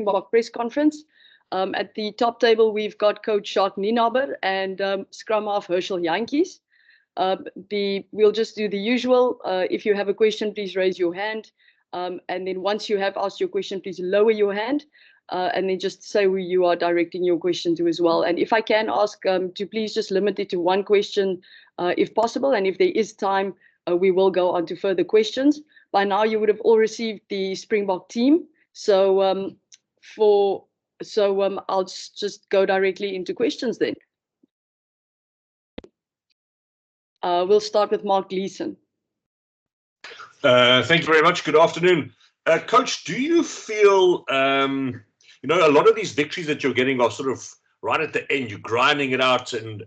Springbok press conference. At the top table, we've got Coach Jacques Nienaber and Scrum half Herschel Jantjies. We'll just do the usual. If you have a question, please raise your hand. And then once you have asked your question, please lower your hand. And then just say who you are directing your question to as well. And if I can ask to please just limit it to one question if possible. And if there is time, we will go on to further questions. By now, you would have all received the Springbok team. So I'll just go directly into questions then. We'll start with Mark Gleeson. Thank you very much. Good afternoon. Coach, do you feel, you know, a lot of these victories that you're getting are sort of right at the end, you're grinding it out and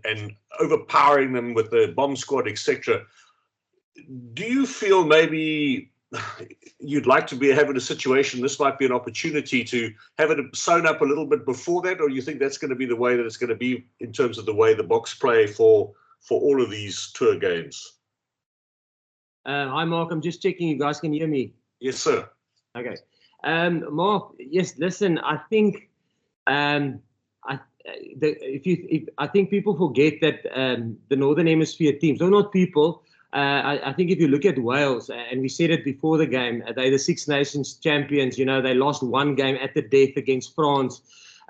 overpowering them with the bomb squad, etc. Do you feel maybe you'd like to be having a situation, this might be an opportunity to have it sewn up a little bit before that, or you think that's going to be the way that it's going to be in terms of the way the Boks play for all of these tour games? Hi, Mark. I'm just checking you guys can hear me. Yes, sir. Okay. Mark, yes, listen, I think I think people forget that the Northern Hemisphere teams, or not people, I think if you look at Wales, and we said it before the game, they're the Six Nations champions. You know, they lost one game at the death against France.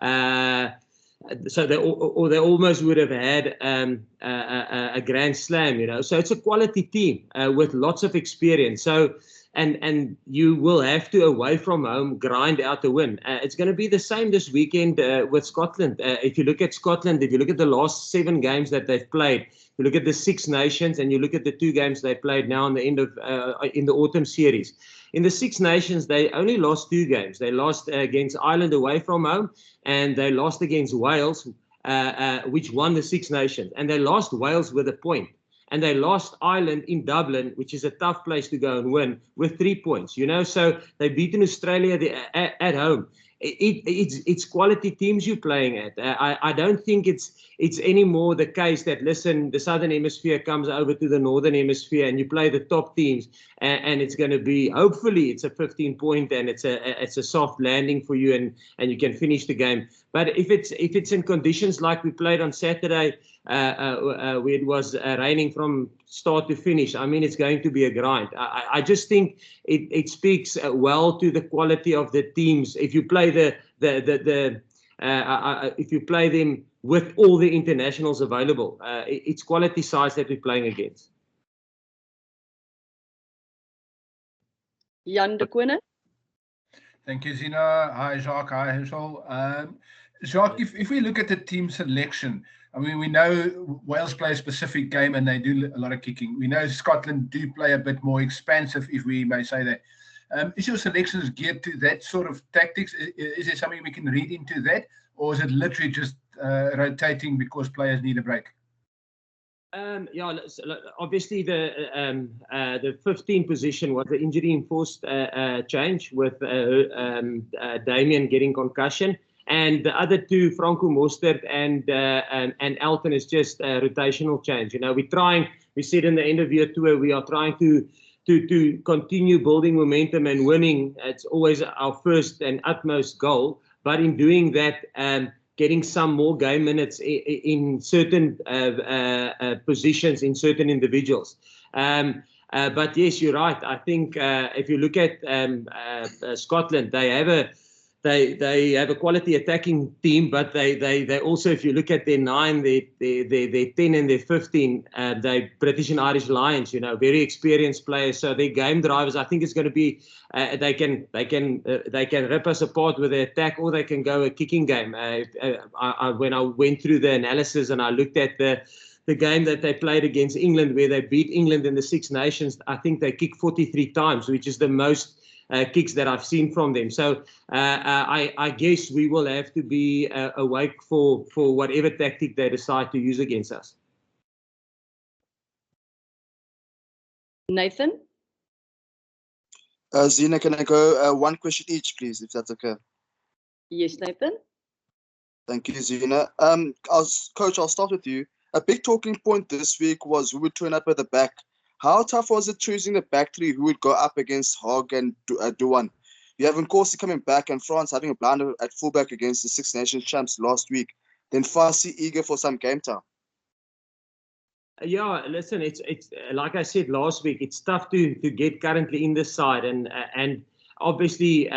So they almost would have had a Grand Slam, you know. So it's a quality team with lots of experience. So and you will have to, away from home, grind out the win. It's going to be the same this weekend with Scotland. If you look at Scotland, if you look at the last 7 games that they've played, you look at the Six Nations and you look at the 2 games they played now in the end of in the autumn series. In the Six Nations, they only lost 2 games. They lost against Ireland away from home, and they lost against Wales, which won the Six Nations. And they lost Wales with a point. And they lost Ireland in Dublin, which is a tough place to go and win, with 3 points. You know, so they've beaten Australia at home. It's quality teams you're playing at. I don't think it's anymore the case that, listen, the Southern Hemisphere comes over to the Northern Hemisphere and you play the top teams, and it's going to be, hopefully it's a 15-point and it's a soft landing for you, and you can finish the game. But if it's in conditions like we played on Saturday, where it was raining from start to finish, I mean, it's going to be a grind. I just think it speaks well to the quality of the teams. If you play if you play them with all the internationals available, it's quality sides that we're playing against. Jan de Koene. Thank you, Zina. Hi, Jacques. Hi, Herschel. Jacques, if we look at the team selection, I mean, we know Wales play a specific game and they do a lot of kicking. We know Scotland do play a bit more expansive, if we may say that. Is your selections geared to that sort of tactics? Is there something we can read into that? Or is it literally just rotating because players need a break? Yeah, obviously the 15 position was the injury-enforced change with Damien getting concussion. And the other 2, Francois Mostert and Elton, is just a rotational change. You know, we said in the end of year tour, we are trying to continue building momentum and winning. It's always our first and utmost goal. But in doing that, getting some more game minutes in certain positions, in certain individuals. But yes, you're right. I think if you look at Scotland, they have a quality attacking team, but they also, if you look at their 9, their 10 and their 15, they British and Irish Lions, you know, very experienced players. So their game drivers, I think it's going to be they can rip us apart with their attack, or they can go a kicking game. When I went through the analysis and I looked at the game that they played against England, where they beat England in the Six Nations, I think they kicked 43 times, which is the most kicks that I've seen from them. So I guess we will have to be awake for whatever tactic they decide to use against us. Nathan? Zina, can I go 1 question each, please, if that's okay? Yes, Nathan. Thank you, Zina. Coach, I'll start with you. A big talking point this week was who would turn up at the back. How tough was it choosing the back 3 who would go up against Hogg and Duan? You have Nkosi coming back and France having a blunder at fullback against the Six Nations champs last week. Then Fassi eager for some game time. Yeah, listen, it's like I said last week, it's tough to get currently in this side, and obviously,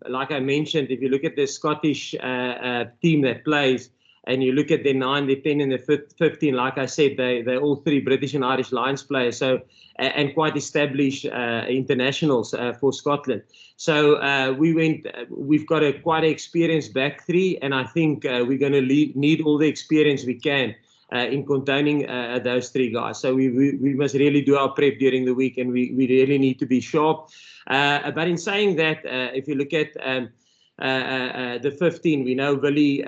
like I mentioned, if you look at the Scottish team that plays, and you look at the 9, the 10, and the 15, like I said, they're all 3 British and Irish Lions players, so and quite established internationals for Scotland. So we've got a quite experienced back 3, and I think we're going to need all the experience we can in containing those 3 guys. So we must really do our prep during the week, and we really need to be sharp. But in saying that, if you look at the 15, we know Willie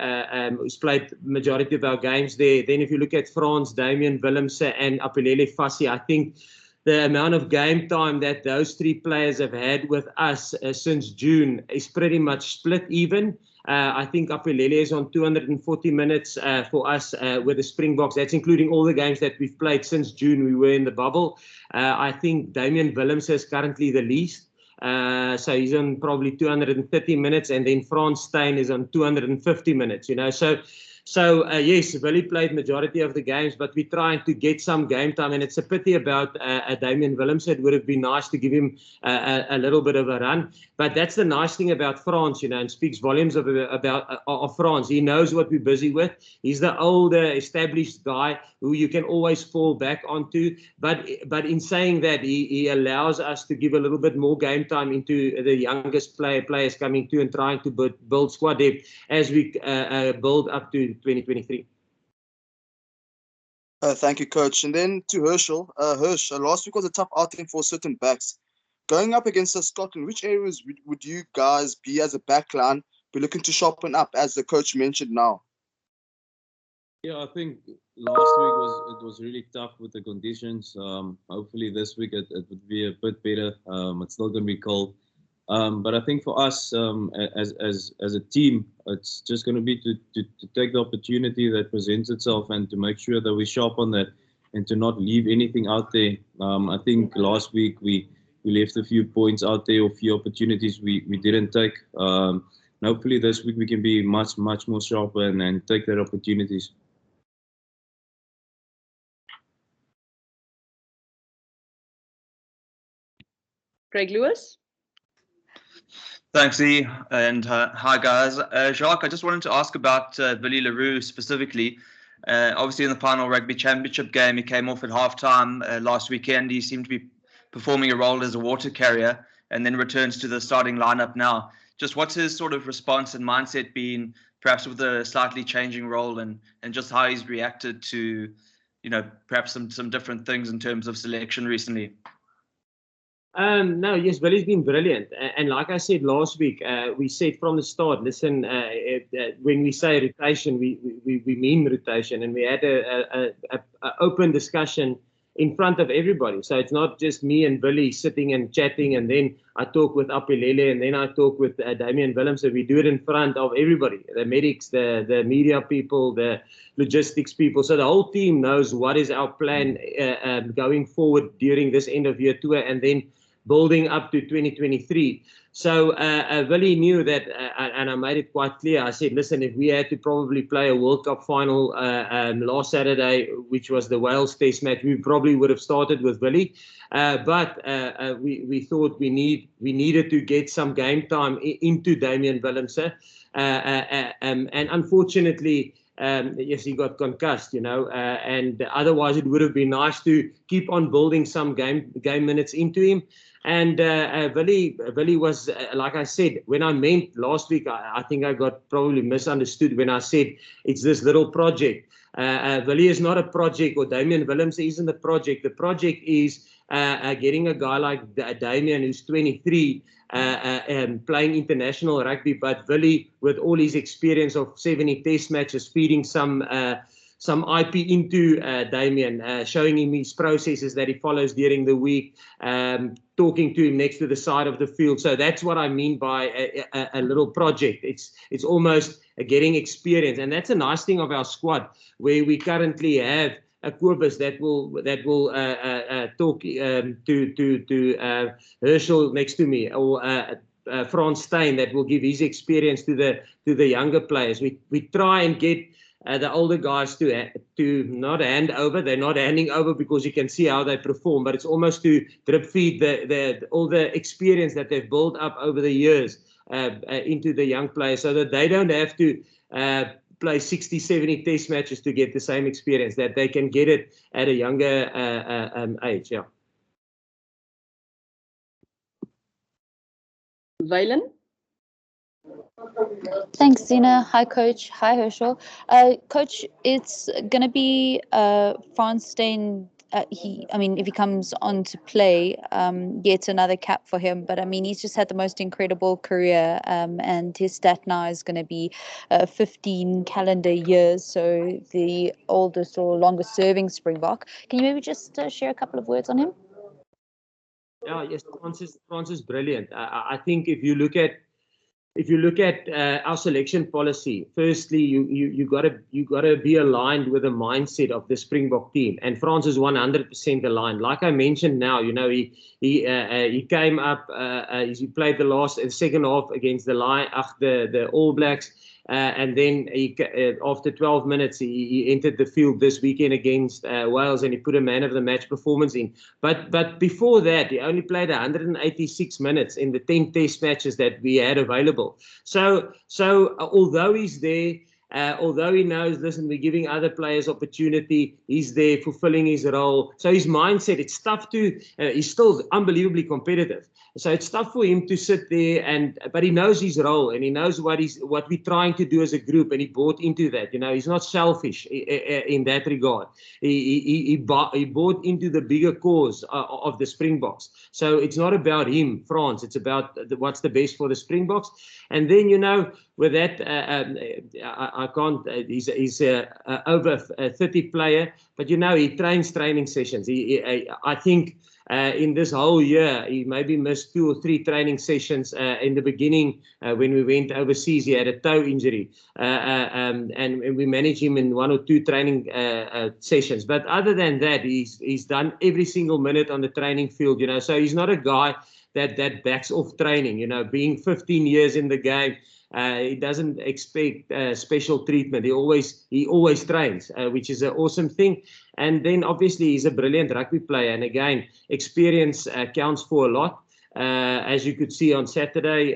who's played majority of our games there. Then if you look at France, Damien Willemse and Apelele Fassi, I think the amount of game time that those 3 players have had with us since June is pretty much split even. I think Apelele is on 240 minutes for us with the Springboks. That's including all the games that we've played since June. We were in the bubble. I think Damien Willemse is currently the least. So he's on probably 230 minutes, and then Steyn is on 250 minutes, you know. So yes, Willie played majority of the games, but we're trying to get some game time, and it's a pity about Damien Willemse. It would have been nice to give him a little bit of a run. But that's the nice thing about France, you know, and speaks volumes of France. He knows what we're busy with. He's the older, established guy who you can always fall back onto. But in saying that, he allows us to give a little bit more game time into the youngest players coming to and trying to build squad depth as we build up to 2023. Thank you, Coach. And then to Herschel. Last week was a tough outing for certain backs. Going up against Scotland, which areas would you guys be as a backline be looking to sharpen up, as the coach mentioned now? Yeah, I think last week was really tough with the conditions. Hopefully this week it would be a bit better. It's still going to be cold. But I think for us as a team, it's just going to be to take the opportunity that presents itself and to make sure that we sharp on that and to not leave anything out there. I think last week we left a few points out there, or a few opportunities we didn't take. And hopefully this week we can be much more sharper and take that opportunities. Craig Lewis. Thanks, E, and hi guys. Jacques, I just wanted to ask about Willie le Roux specifically. Obviously in the final rugby championship game, he came off at halftime last weekend. He seemed to be performing a role as a water carrier and then returns to the starting lineup now. Just what's his sort of response and mindset been, perhaps with a slightly changing role, and just how he's reacted to, you know, perhaps some different things in terms of selection recently? No, yes, Willie's been brilliant. And like I said last week, we said from the start, listen, when we say rotation, we mean rotation. And we had a open discussion in front of everybody. So it's not just me and Billy sitting and chatting, and then I talk with Apelele, and then I talk with Damien Willemse. We do it in front of everybody, the medics, the media people, the logistics people. So the whole team knows what is our plan going forward during this end of year tour, and then building up to 2023. So Willie knew that, and I made it quite clear. I said, listen, if we had to probably play a World Cup final last Saturday, which was the Wales Test match, we probably would have started with Willie. But we thought we needed to get some game time into Damien Willemse. And unfortunately, yes, he got concussed, you know, and otherwise it would have been nice to keep on building some game minutes into him. And Willie was, like I said, when I meant last week, I think I got probably misunderstood when I said it's this little project. Willie is not a project, or Damien Willemse isn't a project. The project is getting a guy like Damien, who's 23, playing international rugby, but Willie, with all his experience of 70 test matches, feeding some IP into Damien, showing him his processes that he follows during the week, talking to him next to the side of the field. So that's what I mean by a little project. It's almost getting experience, and that's a nice thing of our squad, where we currently have a Kobus that will talk to Herschel next to me, or Francois Steyn that will give his experience to the younger players. We try and get the older guys to not hand over. They're not handing over because you can see how they perform, but it's almost to drip feed all the experience that they've built up over the years into the young players, so that they don't have to play 60, 70 test matches to get the same experience, that they can get it at a younger age. Yeah. Valen? Thanks, Zina. Hi, Coach. Hi, Herschel. Coach, it's going to be Francois Steyn. If he comes on to play, yet another cap for him. But I mean, he's just had the most incredible career, and his stat now is going to be 15 calendar years, so the oldest or longest serving Springbok. Can you maybe just share a couple of words on him? Yeah, yes, Francois is brilliant. I think if you look at our selection policy, firstly, you gotta be aligned with the mindset of the Springbok team, and Francois is 100% aligned. Like I mentioned, now he came up, he played the second half against the All Blacks. And then after 12 minutes, he entered the field this weekend against Wales, and he put a man of the match performance in. But before that, he only played 186 minutes in the 10 test matches that we had available. So although he's there, although he knows, listen, we're giving other players opportunity, he's there fulfilling his role. So his mindset, it's tough he's still unbelievably competitive. So it's tough for him to sit there, but he knows his role, and he knows what we're trying to do as a group, and he bought into that. He's not selfish in that regard. He bought into the bigger cause of the Springboks. So it's not about him, Francois. It's about what's the best for the Springboks. And then, with that, I can't. He's over a 30 player, but he trains training sessions. I think. In this whole year, he maybe missed 2 or 3 training sessions in the beginning when we went overseas. He had a toe injury, and we managed him in 1 or 2 training sessions. But other than that, he's done every single minute on the training field. So he's not a guy that backs off training. Being 15 years in the game. He doesn't expect special treatment. He always trains, which is an awesome thing. And then obviously he's a brilliant rugby player. And again, experience counts for a lot, as you could see on Saturday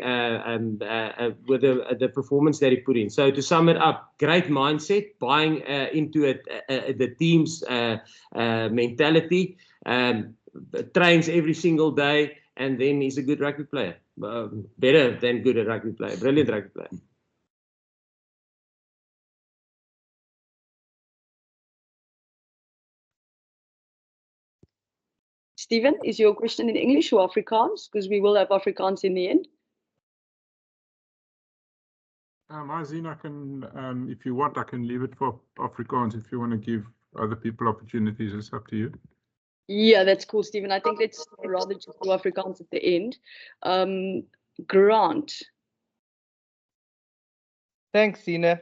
with the performance that he put in. So to sum it up, great mindset, buying into the team's mentality, trains every single day, and then he's a good rugby player. Better than good at rugby player, brilliant rugby player. Stephen, is your question in English or Afrikaans? Because we will have Afrikaans in the end. Hi, Zina, if you want, I can leave it for Afrikaans. If you want to give other people opportunities, it's up to you. Yeah, that's cool, Stephen. I think let's rather just do Afrikaans at the end. Grant. Thanks, Zina.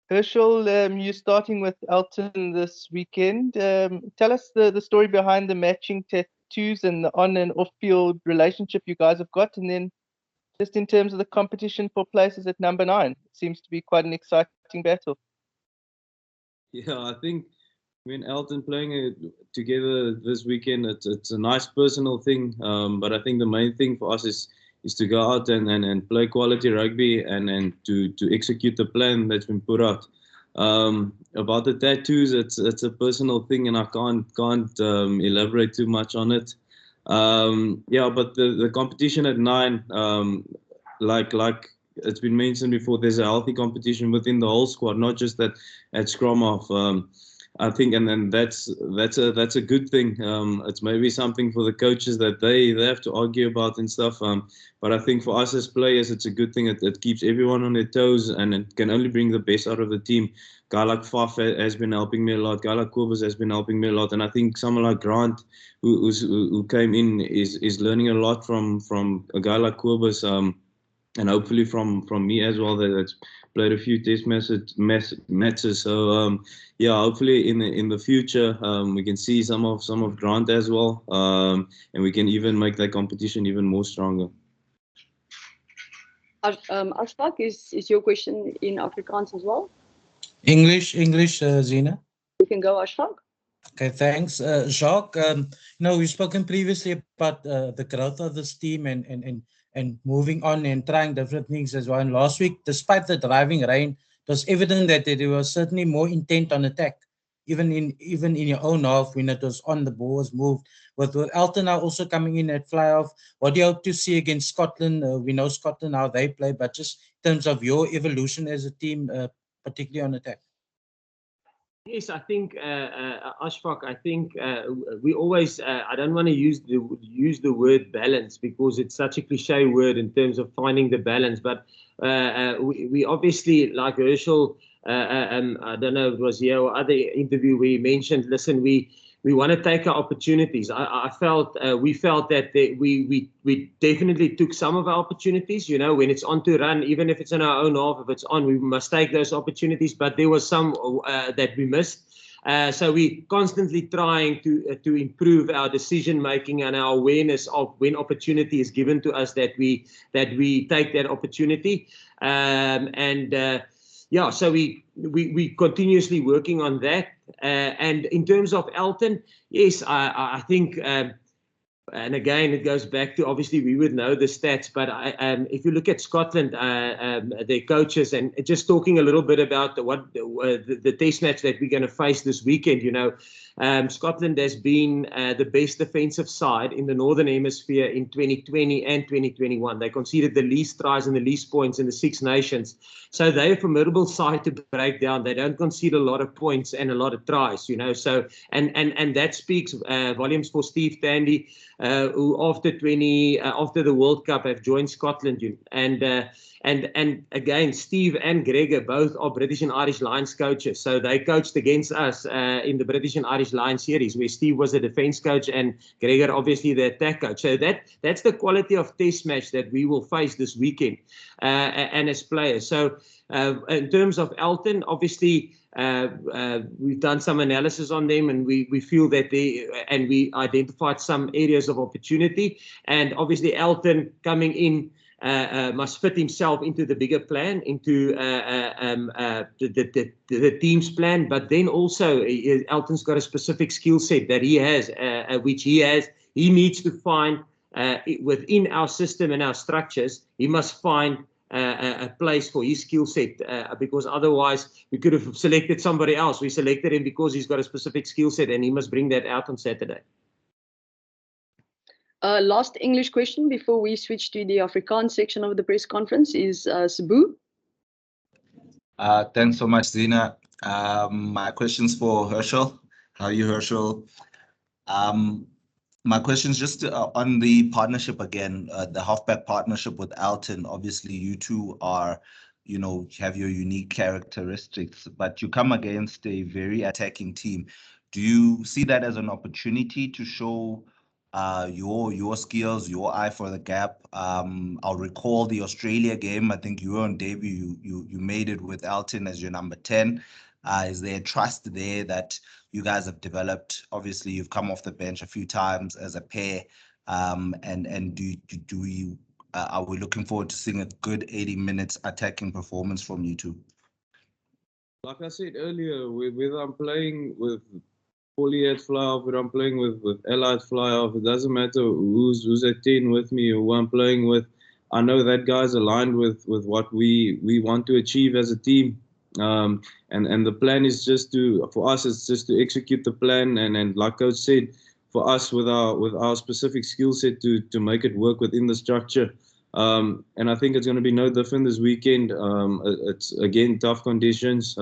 Herschel, you're starting with Elton this weekend. Tell us the story behind the matching tattoos and the on and off field relationship you guys have got, and then just in terms of the competition for places at number 9. It seems to be quite an exciting battle. Yeah, I think when Elton playing together this weekend, it's a nice personal thing. But I think the main thing for us is to go out and play quality rugby and to execute the plan that's been put out. About the tattoos, it's a personal thing, and I can't elaborate too much on it. Yeah, but the competition at 9, like it's been mentioned before, there's a healthy competition within the whole squad, not just at scrum off. I think, and then that's a good thing. It's maybe something for the coaches that they have to argue about and stuff. But I think for us as players, it's a good thing. It keeps everyone on their toes, and it can only bring the best out of the team. Guy like Faf has been helping me a lot. Guy like Kobus has been helping me a lot, and I think someone like Grant, who came in, is learning a lot from a guy like Kobus. And hopefully from me as well, that's played a few test matches. So yeah, hopefully in the future we can see some of Grant as well, and we can even make that competition even more stronger. Ashfaq, is your question in Afrikaans as well? English, Zina. You can go, Ashfaq. Okay, thanks. Jacques, we've spoken previously about the growth of this team and moving on and trying different things as well. And last week, despite the driving rain, it was evident that there was certainly more intent on attack, even in your own half when it was on, the ball was moved. With Elton now also coming in at fly-off, what do you hope to see against Scotland? We know Scotland, how they play, but just in terms of your evolution as a team, particularly on attack. Yes, I think Ashfaq. I think we always. I don't want to use the word balance because it's such a cliche word in terms of finding the balance. But we obviously, like Herschel, I don't know if it was here or other interview where he mentioned, listen, we want to take our opportunities. I felt we felt that we definitely took some of our opportunities. You know, when it's on to run, even if it's in our own half, if it's on, we must take those opportunities. But there was some that we missed. So we constantly trying to improve our decision making and our awareness of when opportunity is given to us, that we take that opportunity. Yeah, so we continuously working on that. And in terms of Elton, yes, I think, and again, it goes back to, obviously we would know the stats, but if you look at Scotland, their coaches, and just talking a little bit about the test match that we're going to face this weekend, you know, Scotland has been the best defensive side in the Northern Hemisphere in 2020 and 2021. They conceded the least tries and the least points in the Six Nations. So they're a formidable side to break down. They don't concede a lot of points and a lot of tries, you know. So and that speaks volumes for Steve Tandy, who after the World Cup have joined Scotland, and again, Steve and Gregor both are British and Irish Lions coaches. So they coached against us in the British and Irish Lions series, where Steve was the defense coach and Gregor obviously the attack coach. So that's the quality of test match that we will face this weekend, and as players. So in terms of Elton, obviously we've done some analysis on them, and we feel that we identified some areas of opportunity, and obviously Elton coming in must fit himself into the bigger plan, into the team's plan. But then also Elton's got a specific skill set that he has, which he needs to find within our system and our structures. He must find a place for his skill set, because otherwise we could have selected somebody else. We selected him because he's got a specific skill set, and he must bring that out on Saturday. Last English question before we switch to the Afrikaans section of the press conference is Sabu. Thanks so much, Zina. My question's for Herschel. How are you, Herschel? My question is just on the partnership again, the halfback partnership with Elton. Obviously, you two are, have your unique characteristics, but you come against a very attacking team. Do you see that as an opportunity to show your skills, your eye for the gap? I'll recall the Australia game. I think you were on debut. You made it with Elton as your number 10. Is there trust there that you guys have developed? Obviously, you've come off the bench a few times as a pair, and are we looking forward to seeing a good 80 minutes attacking performance from you two? Like I said earlier, whether I'm playing with Paulie at fly-off, whether I'm playing with Ella at fly-off, it doesn't matter who's at 10 with me or who I'm playing with. I know that guy's aligned with what we want to achieve as a team. And the plan is for us, it's just to execute the plan. And like Coach said, for us with our specific skill set to make it work within the structure. And I think it's going to be no different this weekend. It's again tough conditions.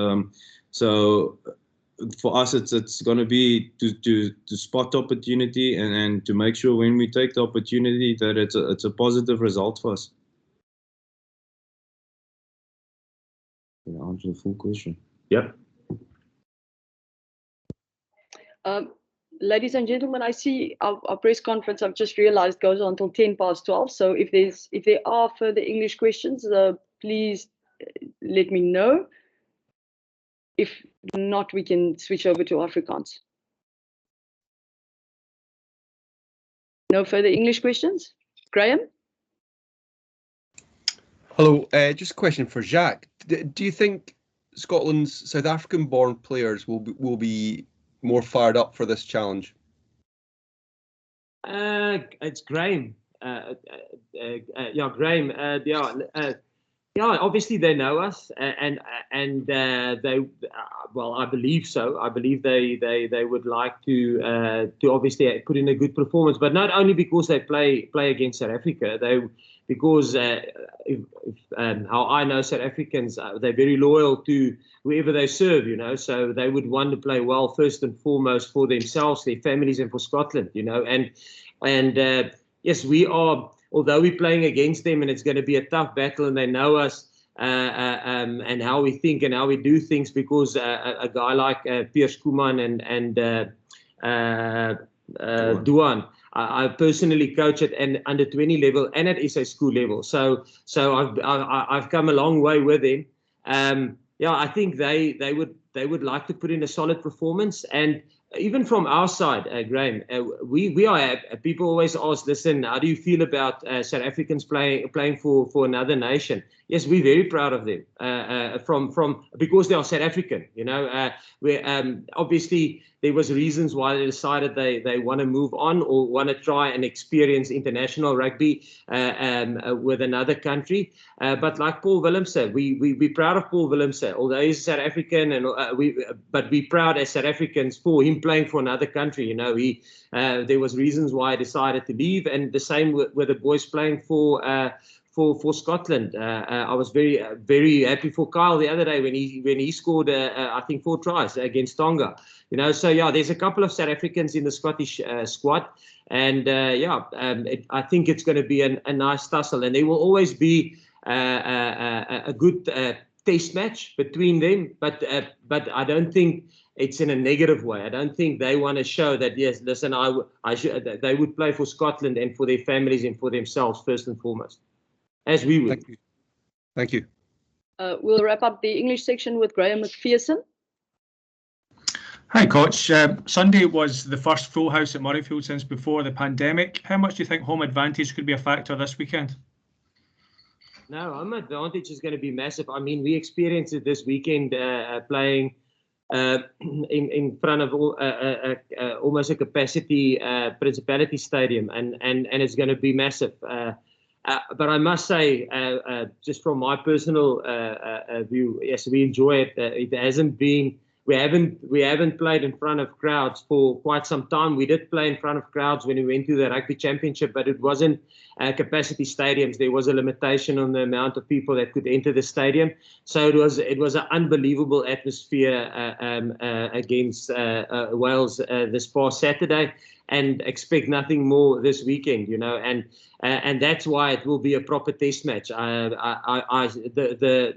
So for us, it's going to be to spot opportunity and to make sure when we take the opportunity that it's a positive result for us. Can I answer the full question? Yep. Ladies and gentlemen, I see our press conference, I've just realized, goes on until 12:10. So if there are further English questions, please let me know. If not, we can switch over to Afrikaans. No further English questions? Graham? Hello, just a question for Jacques. Do you think Scotland's South African-born players will be more fired up for this challenge? It's Graham. Graham. Obviously they know us, and they. Well, I believe so. I believe they would like to obviously put in a good performance, but not only because they play against South Africa. Because how I know South Africans, they're very loyal to whoever they serve, so they would want to play well first and foremost for themselves, their families, and for Scotland, and yes, we are, although we're playing against them and it's going to be a tough battle, and they know us and how we think and how we do things, because a guy like Piers Kuman and Duan, I personally coach at an under 20 level and at SA school level, so I've come a long way with them. I think they would like to put in a solid performance, and even from our side, Graham, we are. People always ask, listen, how do you feel about South Africans playing for another nation? Yes, we're very proud of them. Because they are South African. Obviously there was reasons why they decided they want to move on or want to try and experience international rugby with another country. But like Paul Willemse, we're proud of Paul Willemse, although he's South African, but we're proud as South Africans for him playing for another country. There was reasons why he decided to leave, and the same with the boys playing for Scotland. I was very, very happy for Kyle the other day when he scored, I think, 4 tries against Tonga. So there's a couple of South Africans in the Scottish squad, and I think it's going to be a nice tussle, and there will always be a good test match between them, but I don't think it's in a negative way. I don't think they want to show that, yes, listen, they would play for Scotland and for their families and for themselves first and foremost, as we would. Thank you. We'll wrap up the English section with Graham McPherson. Hi, Coach. Sunday was the first full house at Murrayfield since before the pandemic. How much do you think home advantage could be a factor this weekend? No, home advantage is going to be massive. I mean, we experienced it this weekend playing in front of almost a capacity Principality Stadium, and it's going to be massive. But I must say, just from my personal view, yes, we enjoy it. It hasn't been. We haven't played in front of crowds for quite some time. We did play in front of crowds when we went to the Rugby Championship, but it wasn't capacity stadiums. There was a limitation on the amount of people that could enter the stadium. So it was an unbelievable atmosphere against Wales this past Saturday, and expect nothing more this weekend, and that's why it will be a proper test match. The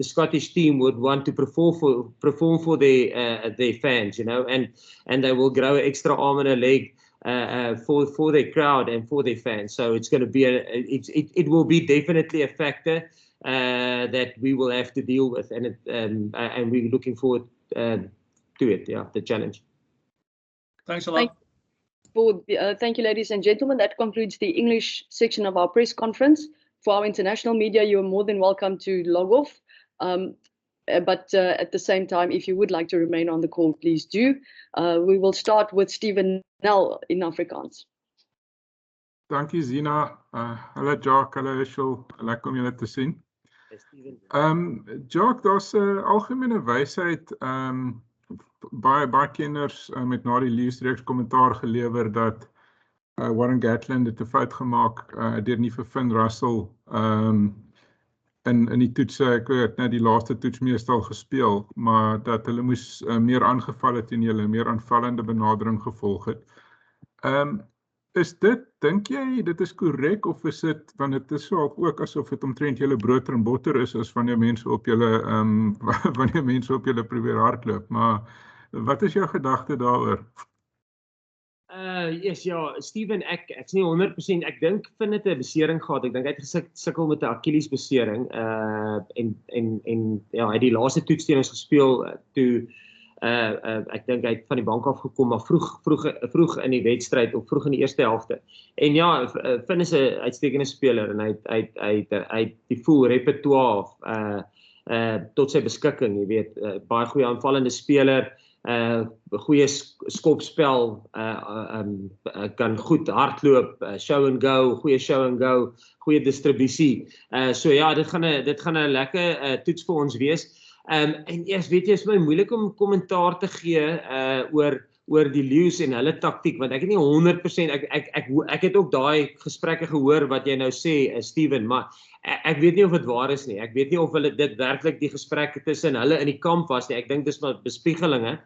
Scottish team would want to perform for their fans, and they will grow an extra arm and a leg for their crowd and for their fans. So it's going to be it will be definitely a factor that we will have to deal with, and we're looking forward to it. Yeah, the challenge. Thanks a lot. Thank you, ladies and gentlemen. That concludes the English section of our press conference. For our international media, you're more than welcome to log off. But at the same time, if you would like to remain on the call, please do. We will start with Steven Nel in Afrikaans. Dankie Zina. Hallo Jacques, hallo Herschel. Lekker om julle te sien. Jacques, daar's 'n algemene wysheid. Baie kenners met na die leesreeks kommentaar gelewer dat Warren Gatland het 'n fout gemaak deur nie vir Finn Russell in die toetse, ek weet net die laaste toets meestal gespeel, maar dat hulle moes meer aangeval het en hulle meer aanvallende benadering gevolg het. Is dit, dink jy, dit is korrek, of is dit, want dit is so ook asof dit omtrent julle brood en botter is wanneer mense op julle probeer hardloop, maar wat is jou gedagte daaroor? Yes, ja, Steven, ek's nie 100%, ek dink Finn het 'n besering gehad. Ek dink hy het gesukkel met 'n Achilles besering en ja, hy het die laaste toets teen ons gespeel toe Ek dink hy het van die bank af gekom, maar vroeg in die wedstryd of vroeg in die eerste helfte. En ja, Finn is 'n uitstekende speler en hy het die full repertoire tot sy beskikking, jy weet, baie goeie aanvallende speler, goeie skopspel, kan goed hardloop, show and go, goeie show and go, goeie distribusie. So ja, dit gaan 'n lekker toets vir ons wees. En eers weet jy, is my moeilik om kommentaar te gee oor die Lions en hulle taktiek, want ek het nie 100%, ek het ook daai gesprekke gehoor wat jy nou sê, Steven, maar ek weet nie of dit waar is nie. Ek weet nie of hulle dit werklik die gesprekke tussen hulle in die kamp was nie. Ek dink dis maar bespiegelinge.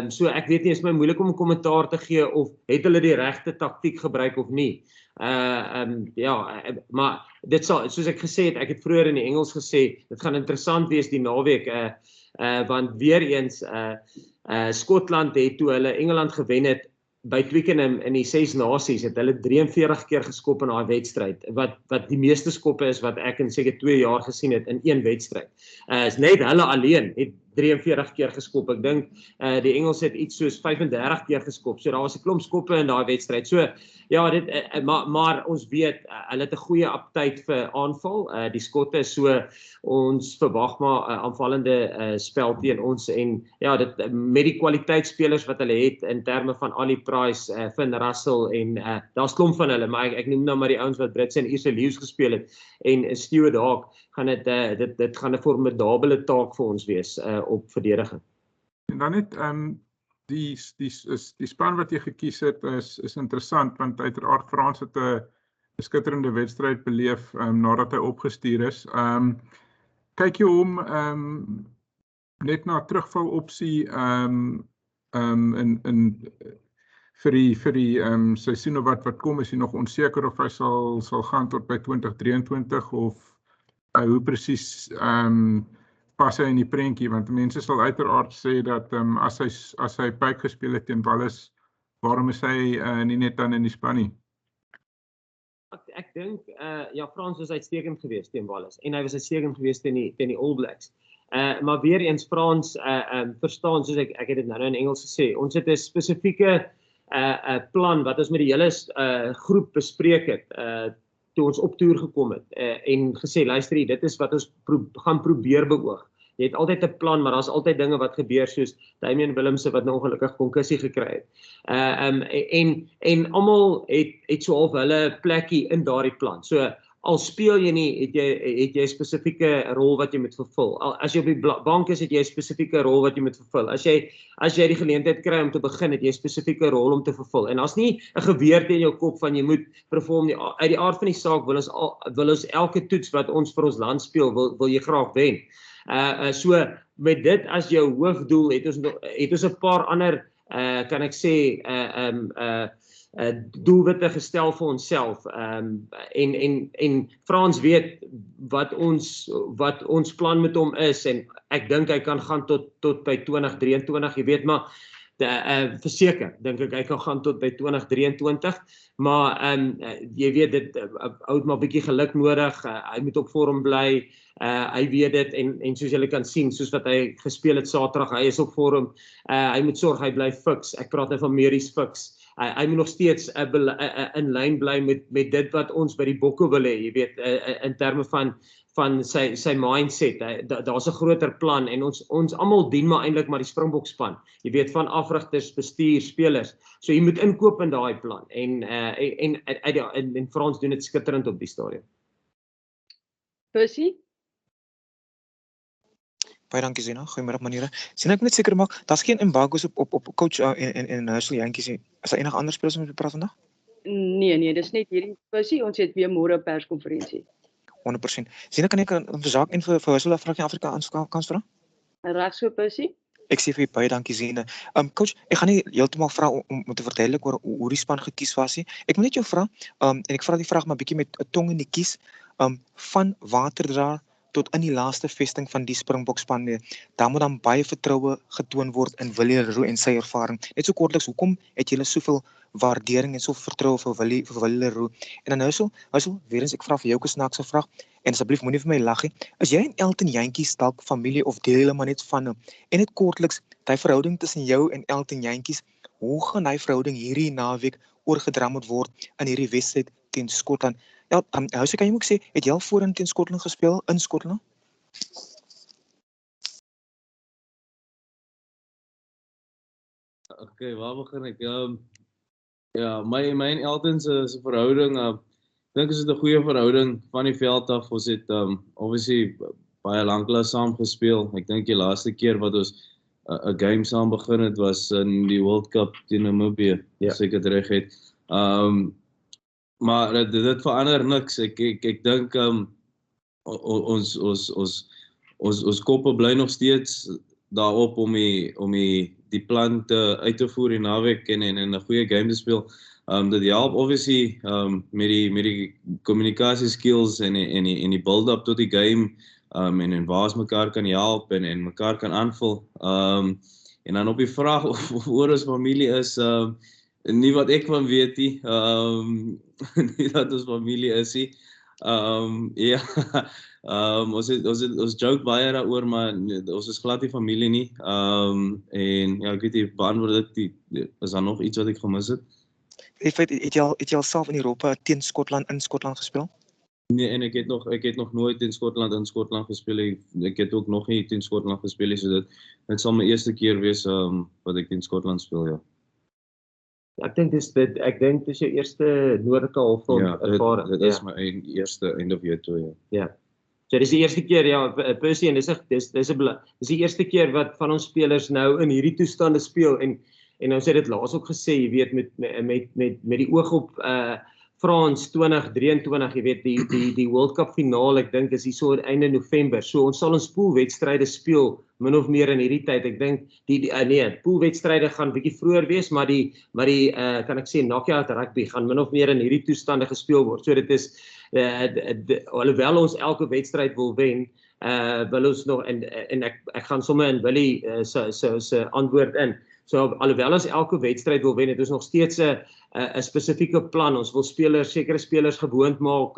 So ek weet nie, is my moeilik om 'n kommentaar te gee of het hulle die regte taktiek gebruik of nie. Ja, maar dit sal, soos ek gesê het, ek het vroeër in die Engels gesê, dit gaan interessant wees die naweek, want weer eens, Skotland het toe hulle Engeland gewen het, by Twickenham in die 6 nasies, het hulle 43 keer geskop in daai wedstryd, wat die meeste skoppe is wat ek in seker 2 jaar gesien het in een wedstryd. Is net hulle alleen het 43 keer geskop. Ek dink die Engels het iets soos 35 keer geskop. So daar was 'n klomp skoppe in daai wedstryd. So ja, maar ons weet hulle het 'n goeie aptyd vir aanval. Die Skotte, so ons verwag maar 'n aanvallende spel teen ons en ja, dit met die kwaliteitspelers wat hulle het in terme van Ali Price, Finn Russell en daar's klomp van hulle, maar ek noem nou maar die ouens wat Britse en Ierse Lions gespeel het en Stuart Hawk, gaan dit gaan 'n formidabele taak vir ons wees op verdediging. En dan net die span wat jy gekies het is interessant, want uiteraard Frans het 'n skitterende wedstryd beleef nadat hy opgestuur is. Kyk jy hom net na terugval opsie vir die seisoene wat kom, is hy nog onseker of hy sal gaan tot by 2023 of hoe presies pas hy in die prentjie, want mense sal uiteraard sê dat as hy pyk gespeel het teen Wallis, waarom is hy nie net dan in die span nie? Ek dink ja, Frans was uitstekend geweest teen Wallis en hy was uitstekend geweest teen die All Blacks. Maar weer eens Frans verstaan, soos ek het dit nou in Engels gesê, ons het 'n spesifieke plan wat ons met die hele groep bespreek het toe ons op toer gekom het en gesê, luister hier, dit is wat ons gaan probeer beoog. Jy het altyd 'n plan, maar daar's altyd dinge wat gebeur, soos Damian Willemse wat nou ongelukkig konkussie gekry het. En almal het so half hulle plekkie in daardie plan. So al speel jy nie, het jy 'n spesifieke rol wat jy moet vervul. As jy op die bank is, het jy 'n spesifieke rol wat jy moet vervul. As jy die geleentheid kry om te begin, het jy 'n spesifieke rol om te vervul. En daar's nie 'n geweer teen jou kop van jy moet perform nie. Uit die aard van die saak wil ons elke toets wat ons vir ons land speel, wil jy graag wen. So met dit as jou hoofdoel het ons 'n paar ander kan ek sê doelwitte gestel vir onsself. En Frans weet wat ons plan met hom is en ek dink hy kan gaan tot by 2023, jy weet, maar verseker dink ek hy kan gaan tot by 2023, maar jy weet dit hou maar 'n bietjie geluk nodig. Hy moet op vorm bly. Hy weet dit en soos julle kan sien, soos wat hy gespeel het Saterdag, hy is op vorm. Hy moet sorg hy bly fiks. Ek praat nou van medies fiks. Hy moet nog steeds in lyn bly met dit wat ons by die Bokke wil hê, jy weet, in terme van sy mindset. Daar's 'n groter plan en ons almal dien maar eintlik maar die Springbok span. Jy weet, van afrigters, bestuur, spelers. So jy moet inkoop in daai plan en Frans doen dit skitterend op die stadion. Percy? Baie dankie Zena, goeiemôre maniere. Sien ek net seker maak, daar's geen embargo's op coach en Hussel Jantjies nie. Is daar enige ander spelers om te praat vandag? Nee, dis net hierdie Percy, ons het weer môre 'n perskonferensie. 100%. Sien ek kan vir Jacques en vir Hussel Afrikaans kans vra? Reg so Percy? Ek sê vir baie dankie Zena. Coach, ek gaan nie heeltemal vra om te verduidelik oor hoe die span gekies was nie. Ek moet net jou vra, en ek vra die vraag maar bietjie met 'n tong in die kies, van waterdraer tot in die laaste vesting van die Springbokspan. Daar moet dan baie vertroue getoon word in Willie Leroux en sy ervaring. Net so kortliks, hoekom het julle soveel waardering en soveel vertroue vir Willie Leroux? En dan Hussel, weer eens ek vra vir jou 'n snaakse vraag en asseblief moenie vir my lag nie. Is jy en Elton Jantjies dalk familie of deel julle maar net van en net kortliks, daai verhouding tussen jou en Elton Jantjies, hoe gaan daai verhouding hierdie naweek oorgedra moet word in hierdie wedstryd teen Skotland? Ja, Hussel, kan jy ook sê, het jy al voorheen teen Skotland gespeel in Skotland? Okay, waar begin ek? Ja, my en Elton se verhouding, ek dink is dit 'n goeie verhouding van die veld af. Ons het obviously baie lank saam gespeel. Ek dink die laaste keer wat ons 'n game saam begin het was in die World Cup teen Namibië, as ek dit reg het. Maar dit verander niks. Ek dink ons koppe bly nog steeds daarop om die plan uit te voer in naweek en 'n goeie game te speel. Dit help obviously met die communicasie skills en die build-up tot die game en waar ons mekaar kan help en mekaar kan aanvul. En dan op die vraag of oor ons familie is, nie wat ek van weet nie, nie dat ons familie is nie. Ja, ons joke baie daaroor, maar ons is glad nie familie nie. En ja, ek weet nie, beantwoord dit, is daar nog iets wat ek gemis het? Het jy al self in Europa teen Skotland in Skotland gespeel? Nee, en ek het nog nooit teen Skotland in Skotland gespeel. Ek het ook nog nie teen Skotland gespeel, so dit sal my eerste keer wees wat ek teen Skotland speel, ja. Ek dink dis jou eerste noordelike halfrond ervaring. Ja, dit is my eerste end of year toer, ja. Ja. So dis die eerste keer, ja, Percy, en dis die eerste keer wat van ons spelers nou in hierdie toestande speel en ons het dit laas ook gesê, jy weet, met die oog op Frans 2023, jy weet, die World Cup finaal, ek dink is hier so einde November. So ons sal ons poolwedstryde speel min of meer in hierdie tyd. Ek dink poolwedstryde gaan bietjie vroeër wees, maar die kan ek sê knockout rugby gaan min of meer in hierdie toestande gespeel word. So dit is alhoewel ons elke wedstryd wil wen, wil ons nog en ek gaan sommer in Willie se antwoord in. So alhoewel ons elke wedstryd wil wen, het ons nog steeds 'n spesifieke plan. Ons wil sekere spelers gewoond maak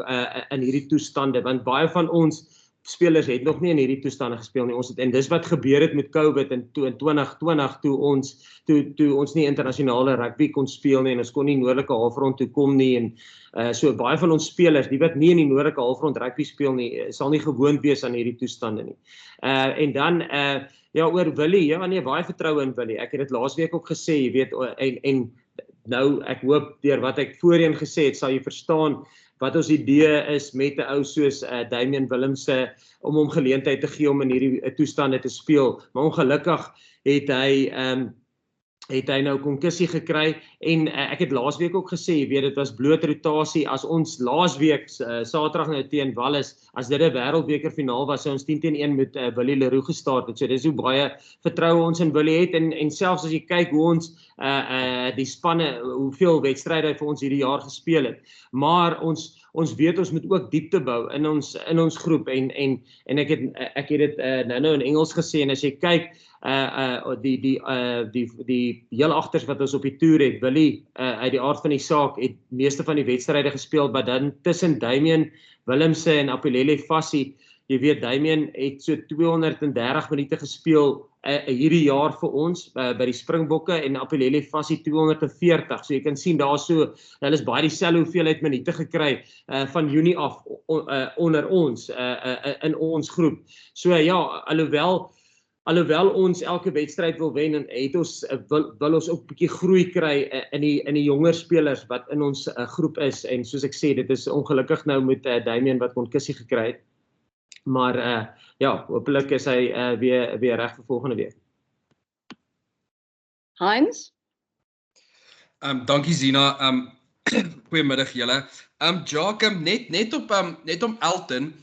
in hierdie toestande, want baie van ons spelers het nog nie in hierdie toestande gespeel nie. En dis wat gebeur het met COVID in 2020 toe ons nie internasionale rugby kon speel nie en ons kon nie noordelike halfrond toe kom nie en so baie van ons spelers, die wat nie in die noordelike halfrond rugby speel nie, sal nie gewoond wees aan hierdie toestande nie. En dan ja, oor Willie, ja nee, baie vertroue in Willie. Ek het dit laasweek ook gesê, jy weet, en nou ek hoop deur wat ek voorheen gesê het, sal jy verstaan wat ons idee is met 'n ou soos Damian Willemse om hom geleentheid te gee om in hierdie toestande te speel. Maar ongelukkig het hy nou konkussie gekry en ek het laasweek ook gesê, jy weet, dit was bloot rotasie. As ons laasweek Saterdag nou teen Wallis, as dit 'n wêreldbeker finaal was, sou ons 10-1 met Willie Leroux gestart het. So dis hoe baie vertroue ons in Willie het en selfs as jy kyk hoe ons die spanne, hoeveel wedstryde hy vir ons hierdie jaar gespeel het. Maar ons weet ons moet ook diepte bou in ons groep en ek het dit nou in Engels gesê, en as jy kyk die heel agters wat ons op die toer het, Willie uit die aard van die saak het meeste van die wedstryde gespeel, maar dan tussen Damian Willemse en Apelele Fassie, jy weet, Damian het so 230 minute gespeel hierdie jaar vir ons by die Springbokke en Apelele Fassie 240. So jy kan sien daar so, hulle is baie dieselfde hoeveelheid minute gekry van Junie af onder ons in ons groep. So ja, alhoewel ons elke wedstryd wil wen, en wil ons ook 'n bietjie groei kry in die jonger spelers wat in ons groep is, en soos ek sê, dit is ongelukkig nou met Damian wat konkussie gekry het, maar ja, hopelik is hy weer reg vir volgende week. Heinz? Dankie Zina, goeiemiddag julle. Jacques, net om Elton,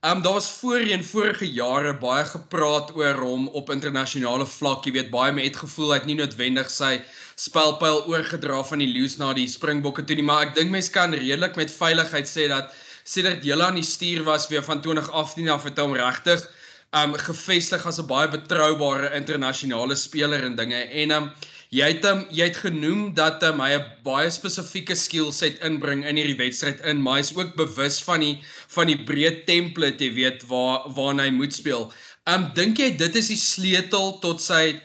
daar was vorige jare baie gepraat oor hom op internasionale vlak, jy weet, baie met gevoel hy het nie noodwendig sy spelpyl oorgedra van die Lions na die Springbokke toe nie, maar ek dink mens kan redelik met veiligheid sê dat sedert julle aan die stuur was weer van 2018 af het hom regtig gevestig as 'n baie betroubare internasionale speler en dinge. En jy het genoem dat hy 'n baie spesifieke skillset inbring in hierdie wedstryd in, maar hy is ook bewus van die breë template, jy weet, waarna hy moet speel. Dink jy dit is die sleutel tot sy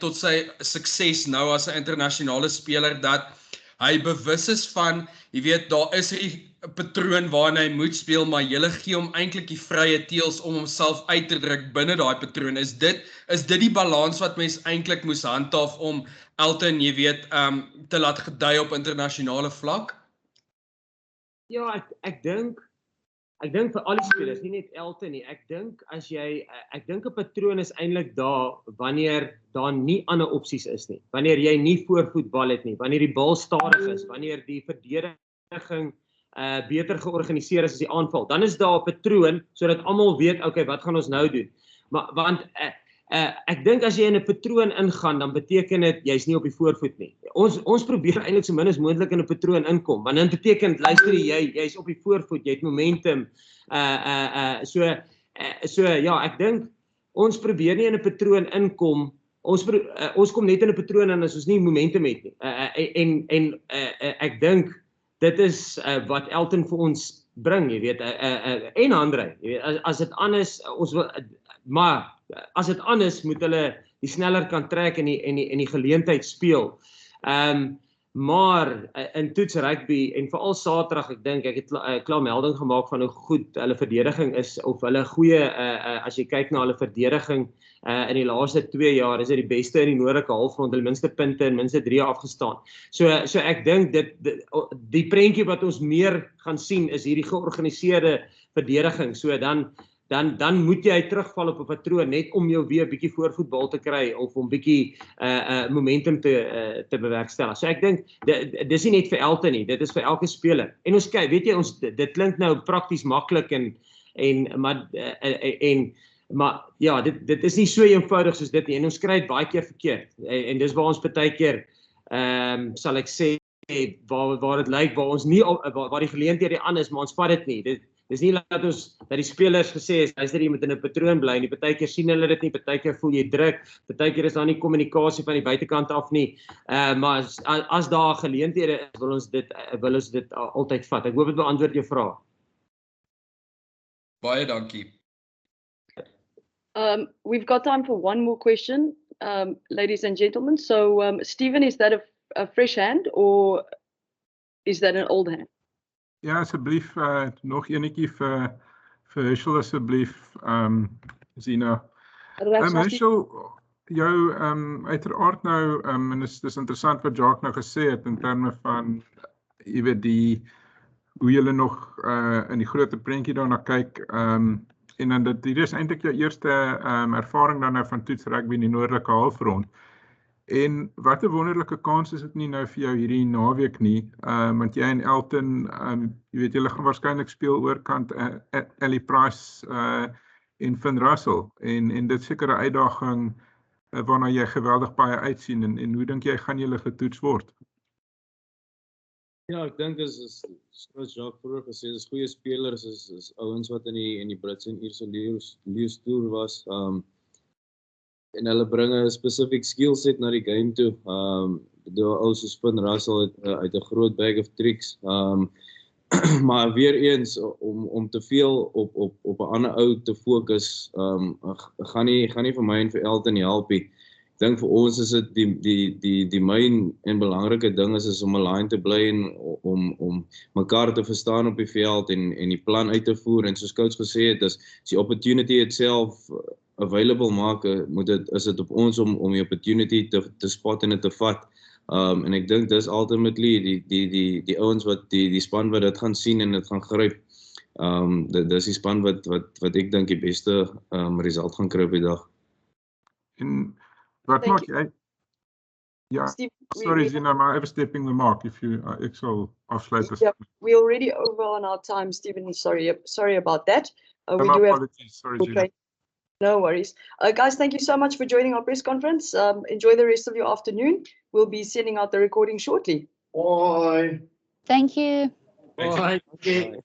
sukses nou as 'n internasionale speler, dat hy bewus is van, jy weet, daar is 'n patroon waarna hy moet speel, maar julle gee hom eintlik die vrye teels om homself uit te druk binne daai patroon. Is dit die balans wat mens eintlik moes handhaaf om Elton, jy weet, te laat gedei op internasionale vlak? Ja, ek dink vir al die spelers, nie net Elton nie. Ek dink 'n patroon is eintlik daar wanneer daar nie ander opsies is nie. Wanneer jy nie voorvoetbal het nie, wanneer die bal stadig is, wanneer die verdediging beter georganiseer is as die aanval, dan is daar 'n patroon sodat almal weet, okay, wat gaan ons nou doen? Want ek dink as jy in 'n patroon ingaan, dan beteken dit jy's nie op die voorvoet nie. Ons probeer eintlik so min as moontlik in 'n patroon inkom, want dan beteken dit, luister jy's op die voorvoet, jy het momentum. So ja, ek dink ons probeer nie in 'n patroon inkom. Ons kom net in 'n patroon in as ons nie momentum het nie. Ek dink dit is wat Elton vir ons bring, jy weet, en Andre, jy weet, as dit anders maar as dit anders moet hulle die sneller kan trek en die geleentheid speel. Maar in toets rugby en veral Saterdag, ek dink ek het klaar melding gemaak van hoe goed hulle verdediging is, of hulle goeie, as jy kyk na hulle verdediging in die laaste 2 jaar, is dit die beste in die noordelike halfrond, hulle minste punte en minste 3 afgestaan. So ek dink die prentjie wat ons meer gaan sien is hierdie georganiseerde verdediging. So dan moet jy terugval op 'n patroon net om jou weer 'n bietjie voorvoetbal te kry of om bietjie momentum te bewerkstellig. So ek dink dis nie net vir Elton nie, dit is vir elke speler. En ons kyk, weet jy, dit klink nou prakties maklik maar ja, dit is nie so eenvoudig soos dit nie, en ons kry dit baie keer verkeerd. En dis waar ons baie keer sal ek sê waar dit lyk waar die geleenthede aan is, maar ons vat dit nie. Dis nie dat die spelers gesê is, luister, jy moet in 'n patroon bly nie. Partykeer sien hulle dit nie, partykeer voel jy druk, partykeer is daar nie kommunikasie van die buitekant af nie. Maar as daar geleenthede is, wil ons dit altyd vat. Ek hoop dit beantwoord jou vraag. Baie dankie. We've got time for one more question, ladies and gentlemen. So, Stephen, is that a fresh hand or is that an old hand? Ja, asseblief nog enetjie vir Herschel asseblief, Zina. Herschel, jou uiteraard nou, en dis interessant wat Jacques nou gesê het in terme van, jy weet, hoe julle nog in die groter prentjie daarna kyk, en dan dit is eintlik jou eerste ervaring dan nou van toets rugby in die noordelike halfrond. En wat 'n wonderlike kans is dit nie nou vir jou hierdie naweek nie, want jy en Elton, jy weet, julle gaan waarskynlik speel oorkant Ellie Price en Finn Russell, en dit seker 'n uitdaging waarna jy geweldig baie uitsien, en hoe dink jy gaan julle getoets word? Ja, ek dink is soos Jacques vroeër gesê, is goeie spelers, is ouens wat in die Britse en Ierse leeu's toer was, en hulle bring 'n spesifiek skillset na die game toe. Ou soos Finn Russell het uit 'n groot bag of tricks. Maar weer eens om te veel op 'n ander ou te fokus, gaan nie vir my en vir Elton help nie. Ek dink vir ons is dit die main en belangrike ding is om 'n line te bly en om mekaar te verstaan op die veld en die plan uit te voer, en soos coach gesê het, as die opportunity itself available maak, is dit op ons om die opportunity te spot en dit te vat. En ek dink dis ultimately die ouens wat die span wat dit gaan sien en dit gaan gryp. Dis die span wat ek dink die beste result gaan kry op die dag. En wat maak jy? Ja, sorry Zina, maar overstepping the mark if you ek sal afsluit. Yeah, we're already over on our time, Stephen. Sorry about that. We do have sorry, Zina. No worries. Guys, thank you so much for joining our press conference. Enjoy the rest of your afternoon. We'll be sending out the recording shortly. Bye. Thank you. Bye. Okay.